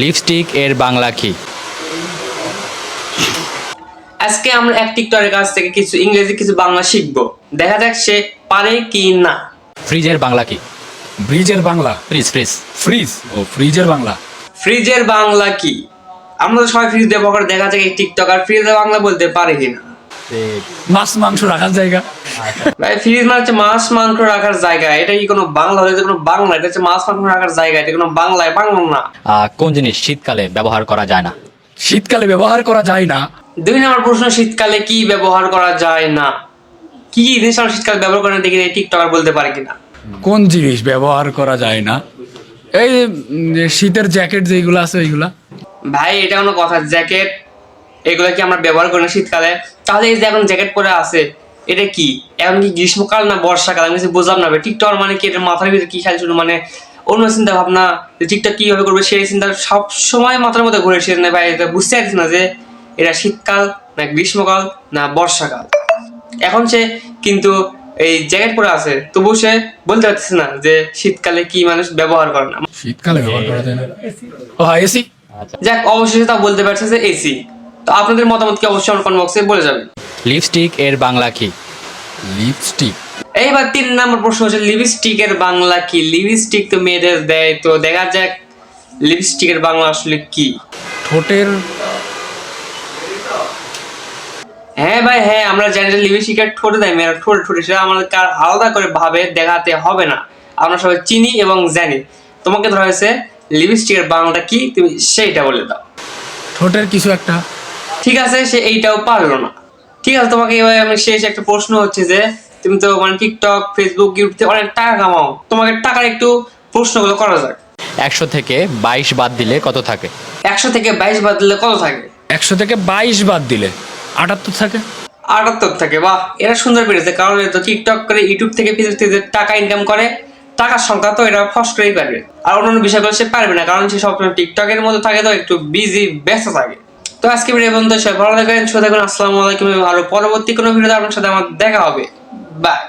Lipstick এর বাংলা কি? আজকে আমরা এক টিকটকের কাছ থেকে কিছু ইংরেজি কিছু বাংলা শিখবো, দেখা যাক সে পারে কি না। ফ্রিজের বাংলা কি? ব্রিজের বাংলা ফ্রিজ ফ্রিজ ফ্রিজ ও ফ্রিজের বাংলা ফ্রিজের বাংলা কি? আমরা তো সবাই ফ্রিজ ব্যবহার করে, দেখা যাক এই টিকটকার ফ্রিজের বাংলা বলতে পারে কিনা। মাছ মাংস রাখার জায়গা। ভাই ফ্রিজ মানে হচ্ছে মাছ মাংস রাখার জায়গা, এটা কি কোনো বাংলা? হলে কোনো বাংলা, এটা হচ্ছে মাছ মাংস রাখার জায়গা, এটা কোনো বাংলা না। কোন জিনিস শীতকালে ব্যবহার করা যায় না? শীতকালে ব্যবহার করা যায় না। 2 নম্বর প্রশ্ন, শীতকালে কি ব্যবহার করা যায় না? কি জিনিস আমরা শীতকালে ব্যবহার করে না, দেখি এই টিকটকার বলতে পারে কিনা। কোন জিনিস ব্যবহার করা যায় না? এই যে শীতের জ্যাকেট যেগুলো আছে ওইগুলা। ভাই এটা কোনো কথা? জ্যাকেট এগুলো কি আমরা ব্যবহার করি না শীতকালে? তাহলে এই যে এখন জ্যাকেট পরে আছে, এটা কি এখন কি গ্রীষ্মকাল না বর্ষাকাল? আমি কিছু বুঝলাম না ভাই। টিকটক মানে কি? এটার মাথার ভিতরে কি খেয়াল ছিল? মানে অন্য চিন্তা ভাবনা, যে টিকটক কিভাবে করবে সেই চিন্তা সব সময় মাথার মধ্যে ঘুরে এসেছে না ভাই। এটা বুঝতে পারছি না যে এটা শীতকাল না গ্রীষ্মকাল না বর্ষাকাল। এখন সে কিন্তু এই জ্যাকেট পরে আছে, তবু সে বলতে পারতেছে না যে শীতকালে কি মানুষ ব্যবহার করে না। শীতকালে ব্যবহার করা যায় না। ও হ্যাঁ, এসি। যাক, অবশেষে তা বলতে পারছে যে এসি। তো আপনাদের মতামত কি অবশ্যই আমার কমেন্ট বক্সে বলে যাবেন। লিপস্টিক এর বাংলা কি? লিপস্টিক। এইবার 3 নম্বর প্রশ্ন হচ্ছে লিপস্টিক এর বাংলা কি? লিপস্টিক তো মেয়েদের দেয়, তো দেখা যাক লিপস্টিক এর বাংলা আসলে কি। ঠোঁটের। হ্যাঁ ভাই হ্যাঁ, আমরা জানি যে লিপস্টিক এর ঠোঁটে দেয় মেয়েরা, ঠোঁটে ঠোঁটে, সেটা আমাদের কার আলাদা করে ভাবে দেখাতে হবে না, আমরা সবাই চিনি এবং জানি। তোমাকে ধরা হয়েছে লিপস্টিক এর বাংলাটা কি, তুমি সেইটা বলে দাও। ঠোঁটের কিছু একটা। ঠিক আছে, সে এইটাও পারলো না। ঠিক আছে, তোমাকে এবার আমি শেষ একটা প্রশ্ন হচ্ছে যে তুমি তো মানে টিকটক ফেসবুক ইউটিউব থেকে অনেক টাকা কামাও, তোমাকে টাকার একটু প্রশ্নগুলো করা যাক। 100 থেকে 22 বাদ দিলে কত থাকে? 100 থেকে 22 বাদ দিলে কত থাকে? 100 থেকে 22 বাদ দিলে 78 থাকে। 78 থাকে। বাহ, এরা সুন্দর পেরেছে, কারণ এরা তো টিকটক করে ইউটিউব থেকে ফেসবুক থেকে যে টাকা ইনকাম করে, টাকার সংখ্যা তো এরা ফস করেই পারবে। আর অন্যান্য বিষয়গুলো সে পারবে না, কারণ সে সবসময় টিকটকের মধ্যে থাকে, তো একটু বিজি ব্যস্ত থাকে। তো আজকে ভিডিও পর্যন্ত, সবাই ভালো থাকবেন, সুস্থ থাকবেন, আসসালামু আলাইকুম। আরো পরবর্তী কোনো ভিডিওতে আপনার সাথে আমার দেখা হবে। বাই।